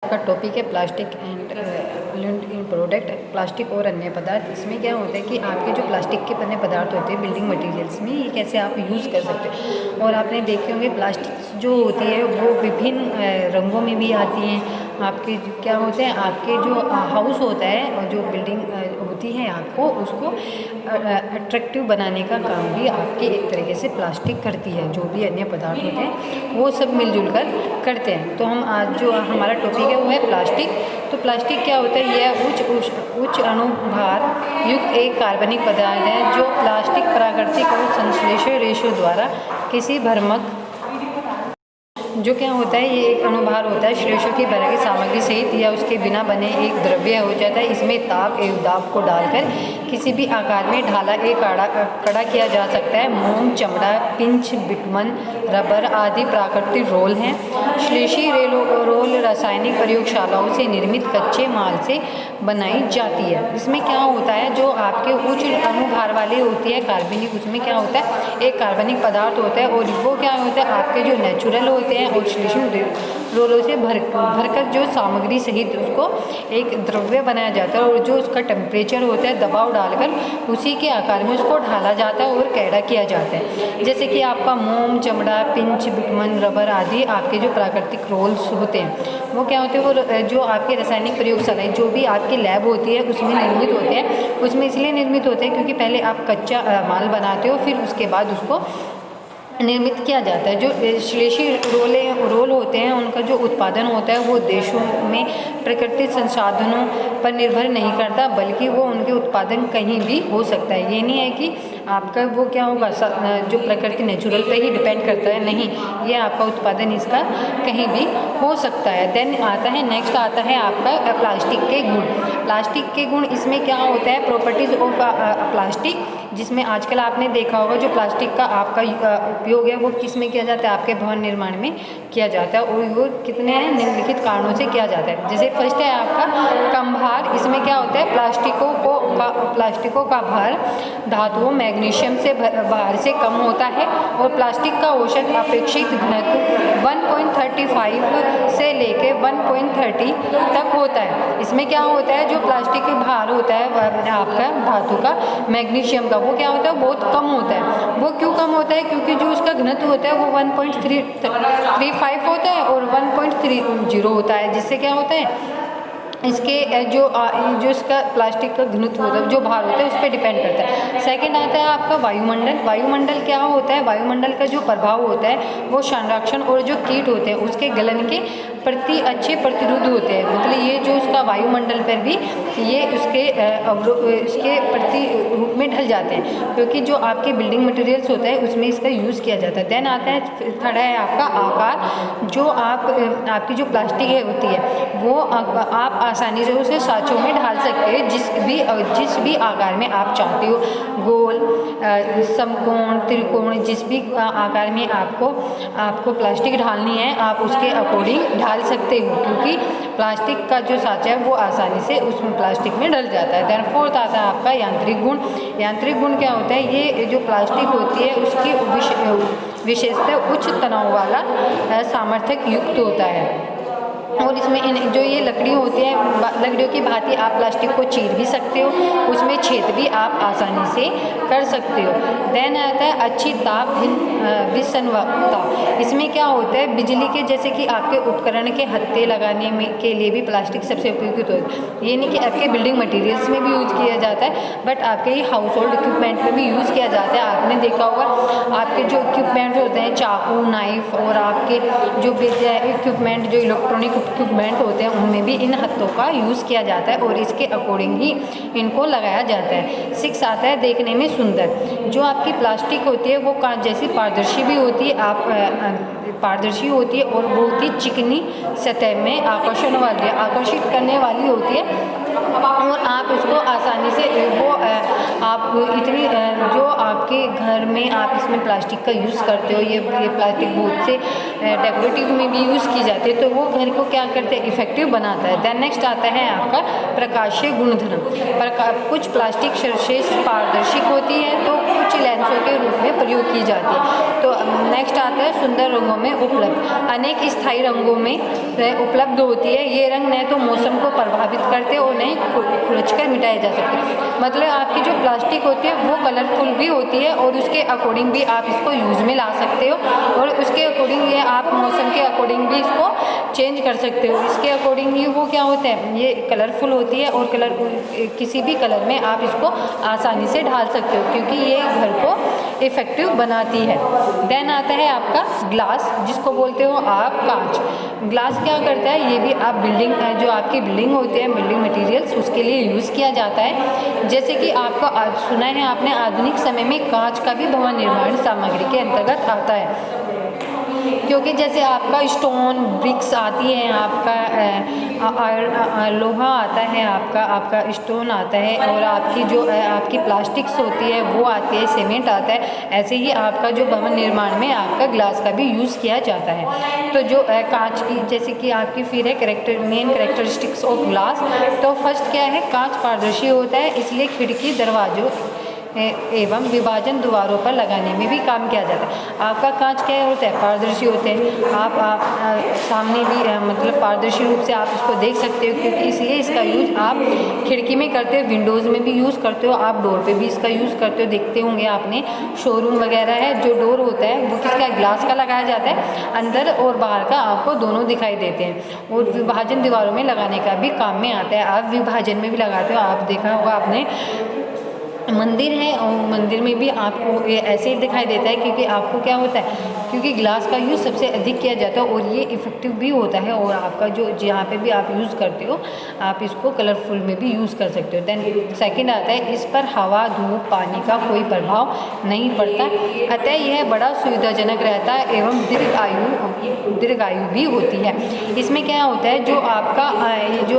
का टॉपिक है plastic and in product, plastic और अन्य पदार्थ। इसमें क्या होता है कि आपके जो प्लास्टिक के बने पदार्थ होते हैं बिल्डिंग मटेरियल्स में, ये कैसे आप यूज़ कर सकते हो। और आपने देखे होंगे प्लास्टिक जो होती है वो विभिन्न रंगों में भी आती हैं। आपके क्या होते हैं, आपके जो हाउस होता है और जो बिल्डिंग होती है आपको उसको अट्रैक्टिव बनाने का काम भी आपके एक तरीके से प्लास्टिक करती है। जो भी अन्य पदार्थ होते हैं वो सब मिलजुल कर करते हैं। तो हम आज जो हमारा टॉपिक है वो है प्लास्टिक। तो प्लास्टिक क्या होता है, यह उच्च अणुभार युक्त एक कार्बनिक पदार्थ है जो प्लास्टिक प्राकृतिक और संश्लेषण रेशो द्वारा किसी भ्रमक जो क्या होता है, ये एक अणुभार होता है श्लेषों की भर की सामग्री सहित या उसके बिना बने एक द्रव्य हो जाता है। इसमें ताप एवं दाब को डालकर किसी भी आकार में ढाला कड़ा किया जा सकता है। मोम, चमड़ा, पिंच, बिटमन, रबर आदि प्राकृतिक रोल हैं। श्लेषी रोल रासायनिक प्रयोगशालाओं से निर्मित कच्चे माल से बनाई जाती है। इसमें क्या होता है, जो आपके उच्च अणुभार वाले होती है कार्बनिक, उसमें क्या होता है एक कार्बनिक पदार्थ होता है और वो क्या होता है आपके जो नेचुरल होते हैं और श्लेषण रोलों से भरकर जो सामग्री सहित उसको एक द्रव्य बनाया जाता है। और जो उसका टेम्परेचर होता है दबाव डालकर उसी के आकार में उसको ढाला जाता है और कैड़ा किया जाता है। जैसे कि आपका मोम, चमड़ा, पिंच, बिटमन, रबर आदि आपके जो प्राकृतिक रोल्स होते हैं वो क्या होते हैं, वो जो आपके रासायनिक प्रयोगशालाएं जो भी आपकी लैब होती है उसमें निर्मित होते हैं। उसमें इसलिए निर्मित होते हैं क्योंकि पहले आप कच्चा माल बनाते हो, फिर उसके बाद उसको निर्मित किया जाता है। जो श्लेषी रोल होते हैं उनका जो उत्पादन होता है वो देशों में प्राकृतिक संसाधनों पर निर्भर नहीं करता, बल्कि वो उनके उत्पादन कहीं भी हो सकता है। ये नहीं है कि आपका वो क्या होगा जो प्रकृति नेचुरल पे ही डिपेंड करता है, नहीं, ये आपका उत्पादन इसका कहीं भी हो सकता है। देन आता है नेक्स्ट आता है आपका प्लास्टिक के गुण। प्लास्टिक के गुण, इसमें क्या होता है प्रॉपर्टीज़ ऑफ प्लास्टिक, जिसमें आजकल आपने देखा होगा जो प्लास्टिक का आपका उपयोग है वो किस में किया जाता है, आपके भवन निर्माण में किया जाता है। और वो कितने हैं, निम्नलिखित कारणों से किया जाता है। जैसे फर्स्ट है आपका कम भार। इसमें क्या होता है प्लास्टिकों का भार धातुओं मैग्नीशियम से भार से कम होता है और प्लास्टिक का औसत अपेक्षित घनत्व 1.35 से लेके 1.30 तक होता है। इसमें क्या होता है जो प्लास्टिक का भार होता है आपका धातु का मैग्नीशियम का, वो क्या होता है बहुत कम होता है। वो क्यों कम होता है, क्योंकि जो उसका घनत्व होता है वो 1.35 होता है और 1.30 होता है। जिससे क्या होता है इसके जो इसका प्लास्टिक का घनत्व होता है, जो भार होता है उस पर डिपेंड करता है। सेकंड आता है आपका वायुमंडल। वायुमंडल क्या होता है, वायुमंडल का जो प्रभाव होता है वो संरक्षण और जो कीट होते हैं उसके गलन के प्रति अच्छे प्रतिरोध होते हैं। मतलब ये जो उसका वायुमंडल पर भी ये इसके प्रति रूप में ढल जाते हैं, क्योंकि जो आपके बिल्डिंग मटेरियल्स होता है उसमें इसका यूज़ किया जाता है। देन आता है थर्ड है आपका आकार। जो आपकी जो प्लास्टिक है होती है वो आप आसानी से उसे साँचों में ढाल सकते हैं, जिस भी आकार में आप चाहते हो, गोल, समकोण, त्रिकोण, जिस भी आकार में आपको प्लास्टिक ढालनी है आप उसके अकॉर्डिंग ढाल सकते हो, क्योंकि प्लास्टिक का जो साँचा है वो आसानी से उसमें प्लास्टिक में डल जाता है। देन फोर्थ आता है आपका यांत्रिक गुण। यांत्रिक गुण क्या होता है, ये जो प्लास्टिक होती है उसकी विशेषता उच्च तनाव वाला सामर्थ्य युक्त होता है। और इसमें जो ये लकड़ी होती है, लकड़ियों की भांति आप प्लास्टिक को चीर भी सकते हो, उसमें छेद भी आप आसानी से कर सकते हो। देन आता है अच्छी ताप विसंवाहकता। इसमें क्या होता है बिजली के जैसे कि आपके उपकरण के हत्थे लगाने में के लिए भी प्लास्टिक सबसे उपयोगित होता है। ये नहीं कि आपके बिल्डिंग मटेरियल्स में भी यूज़ किया जाता है, बट आपके ये हाउस होल्ड इक्विपमेंट में भी यूज़ किया जाता है। आपने देखा होगा आपके जो इक्विपमेंट होते हैं चाकू, नाइफ और आपके जो इक्विपमेंट जो इलेक्ट्रॉनिक इक्विपमेंट होते हैं उनमें भी इन हत्थों का यूज़ किया जाता है और इसके अकॉर्डिंग ही इनको लगाया जाता है। 6 आता है देखने में सुंदर। जो आपकी प्लास्टिक होती है वो कांच जैसी पारदर्शी भी होती है, पारदर्शी होती है और बहुत ही चिकनी सतह में आकर्षित करने वाली होती है। और आप उसको आसानी से आप इतनी जो आपके घर में आप इसमें प्लास्टिक का यूज़ करते हो, ये प्लास्टिक बहुत से डेकोरेटिव में भी यूज़ की जाती है, तो वो घर को क्या करते हैं, इफेक्टिव बनाता है। देन नेक्स्ट आता है आपका प्रकाशीय गुणधर्म। कुछ प्लास्टिक सर्फेस पारदर्शी होती है तो कुछ लेंसों के रूप में प्रयोग की जाती है। तो नेक्स्ट आता है सुंदर रंगों में उपलब्ध। अनेक स्थायी रंगों में उपलब्ध होती है। ये रंग न तो मौसम को प्रभावित करते और न ही खुरच कर मिटाए जा सकते। मतलब आपकी जो प्लास्टिक होती है वो कलरफुल भी होती है और उसके अकॉर्डिंग भी आप इसको यूज़ में ला सकते हो, और उसके अकॉर्डिंग ये आप मौसम के अकॉर्डिंग भी इसको चेंज कर सकते हो। इसके अकॉर्डिंग ही वो क्या होता है, ये कलरफुल होती है और कलर किसी भी कलर में आप इसको आसानी से ढाल सकते हो, क्योंकि ये घर को इफ़ेक्टिव बनाती है। देन आता है आपका ग्लास, जिसको बोलते हो आप कांच। ग्लास क्या करता है, ये भी आप बिल्डिंग, जो आपकी बिल्डिंग होती है, बिल्डिंग मटेरियल्स, उसके लिए यूज़ किया जाता है। जैसे कि आपको सुना है आपने, आधुनिक समय में कांच का भी भवन निर्माण सामग्री के अंतर्गत आता है, क्योंकि जैसे आपका स्टोन ब्रिक्स आती है, आपका लोहा आता है, आपका स्टोन आता है, और आपकी जो आपकी प्लास्टिक्स होती है वो आती है, सीमेंट आता है। ऐसे ही आपका जो भवन निर्माण में आपका ग्लास का भी यूज़ किया जाता है। तो जो कांच की, जैसे कि आपकी फिर है मेन कैरेक्टरिस्टिक्स ऑफ ग्लास। तो फर्स्ट क्या है, कांच पारदर्शी होता है, इसलिए खिड़की, दरवाजों एवं विभाजन द्वारों पर लगाने में भी काम किया जाता है। आपका कांच क्या होता है, पारदर्शी होते हैं। आप सामने भी मतलब पारदर्शी रूप से आप इसको देख सकते हो, क्योंकि इसलिए इसका यूज़ आप खिड़की में करते हो, विंडोज़ में भी यूज़ करते हो, आप डोर पे भी इसका यूज़ करते हो। देखते होंगे आपने शोरूम वगैरह है, जो डोर होता है वो किसका, ग्लास का लगाया जाता है। अंदर और बाहर का आपको दोनों दिखाई देते हैं, और विभाजन दीवारों में लगाने का भी काम में आता है। आप विभाजन में भी लगाते हो, आप देखा होगा आपने मंदिर है, और मंदिर में भी आपको ये ऐसे ही दिखाई देता है, क्योंकि आपको क्या होता है, क्योंकि ग्लास का यूज़ सबसे अधिक किया जाता है और ये इफ़ेक्टिव भी होता है। और आपका जो जहाँ पे भी आप यूज़ करते हो, आप इसको कलरफुल में भी यूज़ कर सकते हो। देन सेकंड आता है, इस पर हवा, धूप, पानी का कोई प्रभाव नहीं पड़ता, अतः यह बड़ा सुविधाजनक रहता है एवं दीर्घायु भी होती है। इसमें क्या होता है, जो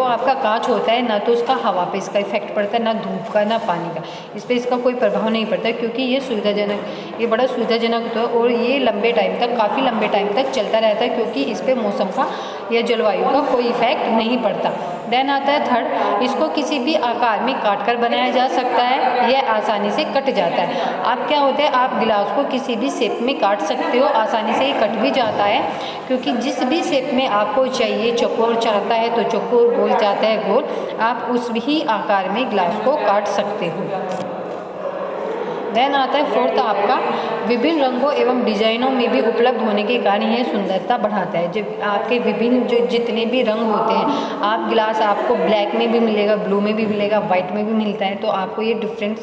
आपका कांच होता है, ना तो उसका हवा पे इसका इफेक्ट पड़ता है, ना धूप का, ना पानी का, इस पर इसका कोई प्रभाव नहीं पड़ता, क्योंकि ये बड़ा सुविधाजनक होता है, और ये लंबे टाइम तक, काफ़ी लंबे टाइम तक चलता रहता है, क्योंकि इस पर मौसम का या जलवायु का कोई इफेक्ट नहीं पड़ता। देन आता है थर्ड, इसको किसी भी आकार में काट कर बनाया जा सकता है, यह आसानी से कट जाता है। आप क्या होता है, आप गिलास को किसी भी शेप में काट सकते हो, आसानी से ये कट भी जाता है, क्योंकि जिस भी शेप में आपको चाहिए, चौकोर चाहता है तो चौकोर, गोल चाहता है गोल, आप उस भी आकार में गिलास को काट सकते हो। देन आता है फोर्थ आपका, विभिन्न रंगों एवं डिजाइनों में भी उपलब्ध होने के कारण यह सुंदरता बढ़ाता है। जब आपके विभिन्न जो जितने भी रंग होते हैं, आप गिलास आपको ब्लैक में भी मिलेगा, ब्लू में भी मिलेगा, वाइट में भी मिलता है, तो आपको ये डिफरेंट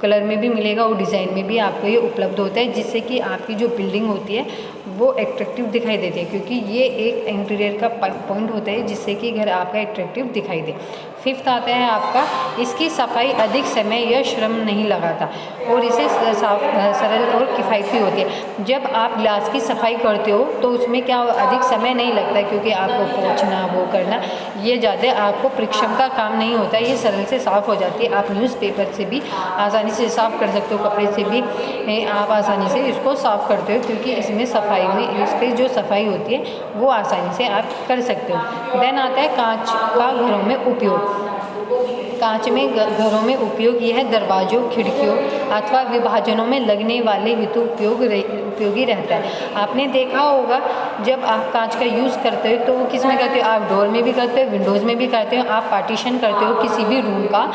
कलर में भी मिलेगा और डिज़ाइन में भी आपको ये उपलब्ध होता है, जिससे कि आपकी जो बिल्डिंग होती है वो एट्रैक्टिव दिखाई देती है, क्योंकि ये एक इंटीरियर का पॉइंट होता है जिससे कि घर आपका एट्रैक्टिव दिखाई दे। फिफ्थ आता है आपका, इसकी सफाई अधिक समय या श्रम नहीं लगाता और इसे सरल और किफ़ायती होती है। जब आप ग्लास की सफाई करते हो तो उसमें क्या अधिक समय नहीं लगता, क्योंकि आपको पोंछना, वो करना, ये ज़्यादा आपको परिश्रम का काम नहीं होता, ये सरल से साफ़ हो जाती है। आप न्यूज़पेपर से भी आसानी से साफ़ कर सकते हो, कपड़े से भी आप आसानी से इसको साफ़ करते हो, क्योंकि इसमें सफाई में इसकी जो सफाई होती है वो आसानी से आप कर सकते हो। देन आता है कांच का घरों में उपयोग। कांच में घरों में उपयोग यह दरवाजों, खिड़कियों अथवा विभाजनों में लगने वाले हेतु उपयोगी रहता है। आपने देखा होगा जब आप कांच का यूज़ करते हो तो वो किस में करते हो, आप डोर में भी करते हो, विंडोज़ में भी करते हो, आप पार्टीशन करते हो किसी भी रूम का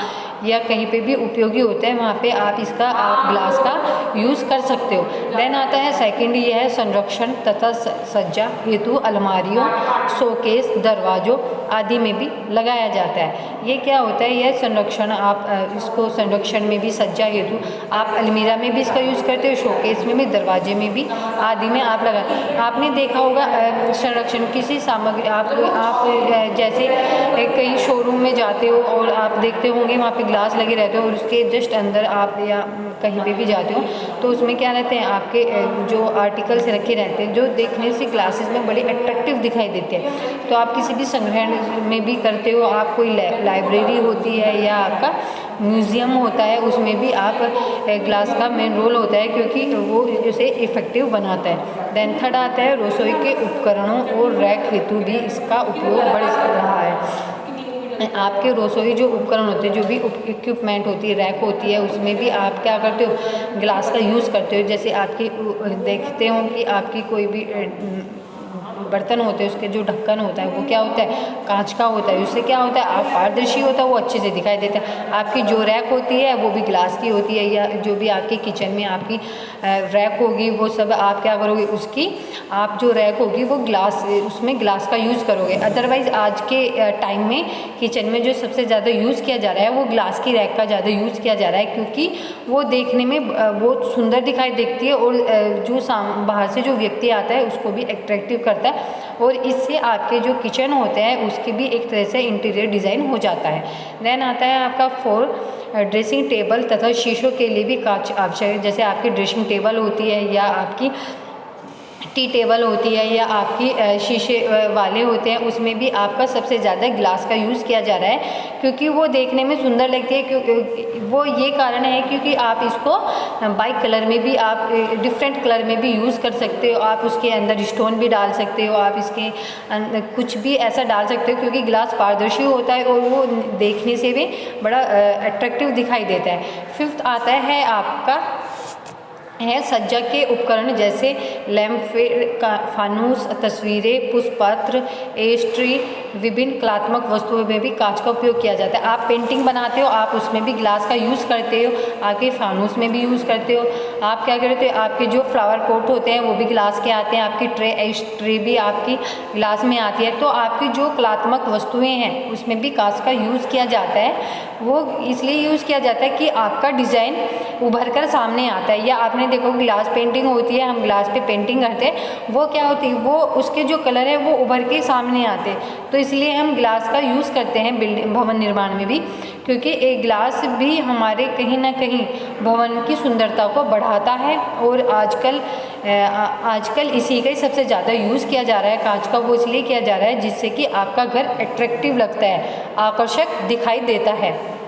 या कहीं पे भी उपयोगी होता है, वहाँ पे आप ग्लास का यूज़ कर सकते हो। देन आता है सेकंड, ये है संरक्षण तथा सज्जा हेतु अलमारियों, शोकेस, दरवाजों आदि में भी लगाया जाता है। ये क्या होता है, यह संरक्षण, आप इसको संरक्षण में भी, सज्जा हेतु आप अलमीरा में भी इसका यूज़ करते हो, शोकेस में भी, दरवाजे में भी, आदि में आप लगा। आपने देखा होगा संरक्षण किसी सामग्री, आप जैसे कहीं शोरूम में जाते हो और आप देखते होंगे वहाँ पे ग्लास लगे रहते हो और उसके जस्ट अंदर आप या कहीं पे भी जाते हो तो उसमें क्या रहते हैं, आपके जो आर्टिकल्स रखे रहते हैं जो देखने से ग्लासेस में बड़े अट्रैक्टिव दिखाई देते हैं। तो आप किसी भी में भी करते हो आप, कोई लाइब्रेरी होती है या आपका म्यूज़ियम होता है, उसमें भी आप ग्लास का मेन रोल होता है, क्योंकि वो इसे इफ़ेक्टिव बनाता है। देन थर्ड आता है रसोई के उपकरणों और रैक हेतु भी इसका उपयोग बढ़ रहा है। आपके रसोई जो उपकरण होते हैं, जो भी इक्विपमेंट होती है, रैक होती है, उसमें भी आप क्या करते हो, ग्लास का यूज़ करते हो। जैसे आपकी देखते हो कि आपकी कोई भी बर्तन होते हैं, उसके जो ढक्कन होता है वो क्या होता है, कांच का होता है। उससे क्या होता है, आप पारदर्शी होता है, वो अच्छे से दिखाई देता है। आपकी जो रैक होती है वो भी ग्लास की होती है, या जो भी आपके किचन में आपकी रैक होगी, वो सब आप क्या करोगे, उसकी आप जो रैक होगी वो ग्लास, उसमें ग्लास का यूज़ करोगे। अदरवाइज़ आज के टाइम में किचन में जो सबसे ज़्यादा यूज़ किया जा रहा है वो ग्लास की रैक का ज़्यादा यूज़ किया जा रहा है, क्योंकि वो देखने में बहुत सुंदर दिखाई देती है, और जो बाहर से जो व्यक्ति आता है उसको भी अट्रैक्टिव करता है, और इससे आपके जो किचन होते हैं उसकी भी एक तरह से इंटीरियर डिज़ाइन हो जाता है। देन आता है आपका 4 ड्रेसिंग टेबल तथा शीशों के लिए भी कांच आवश्यक है। जैसे आपकी ड्रेसिंग टेबल होती है, या आपकी टी टेबल होती है, या आपकी शीशे वाले होते हैं, उसमें भी आपका सबसे ज़्यादा ग्लास का यूज़ किया जा रहा है, क्योंकि वो देखने में सुंदर लगती है। क्योंकि वो ये कारण है क्योंकि आप इसको बाई कलर में भी, आप डिफरेंट कलर में भी यूज़ कर सकते हो। आप उसके अंदर स्टोन भी डाल सकते हो, आप इसके कुछ भी ऐसा डाल सकते हो, क्योंकि ग्लास पारदर्शी होता है और वो देखने से भी बड़ा अट्रैक्टिव दिखाई देता है। 5th आता है आपका सज्जा के उपकरण, जैसे लैम्प, फानूस, तस्वीरें, पुष्पपत्र, एस्ट्री, विभिन्न कलात्मक वस्तुओं में भी कांच का उपयोग किया जाता है। आप पेंटिंग बनाते हो, आप उसमें भी ग्लास का यूज़ करते हो, आपके फानूस में भी यूज़ करते हो। आप क्या करते हो, आपके जो फ्लावर पॉट होते हैं वो भी ग्लास के आते हैं, आपकी ट्रे भी आपकी ग्लास में आती है। तो आपकी जो कलात्मक वस्तुएँ हैं उसमें भी कांच का यूज़ किया जाता है। वो इसलिए यूज़ किया जाता है कि आपका डिज़ाइन उभर कर सामने आता है। या आपने देखो ग्लास पेंटिंग होती है, हम ग्लास पे पेंटिंग करते हैं, वो क्या होती है, वो उसके जो कलर है वो उभर के सामने आते हैं। तो इसलिए हम ग्लास का यूज़ करते हैं बिल्डिंग भवन निर्माण में भी, क्योंकि एक ग्लास भी हमारे कहीं ना कहीं भवन की सुंदरता को बढ़ाता है। और आजकल इसी का ही सबसे ज़्यादा यूज़ किया जा रहा है कांच का। वो इसलिए किया जा रहा है जिससे कि आपका घर अट्रैक्टिव लगता है, आकर्षक दिखाई देता है।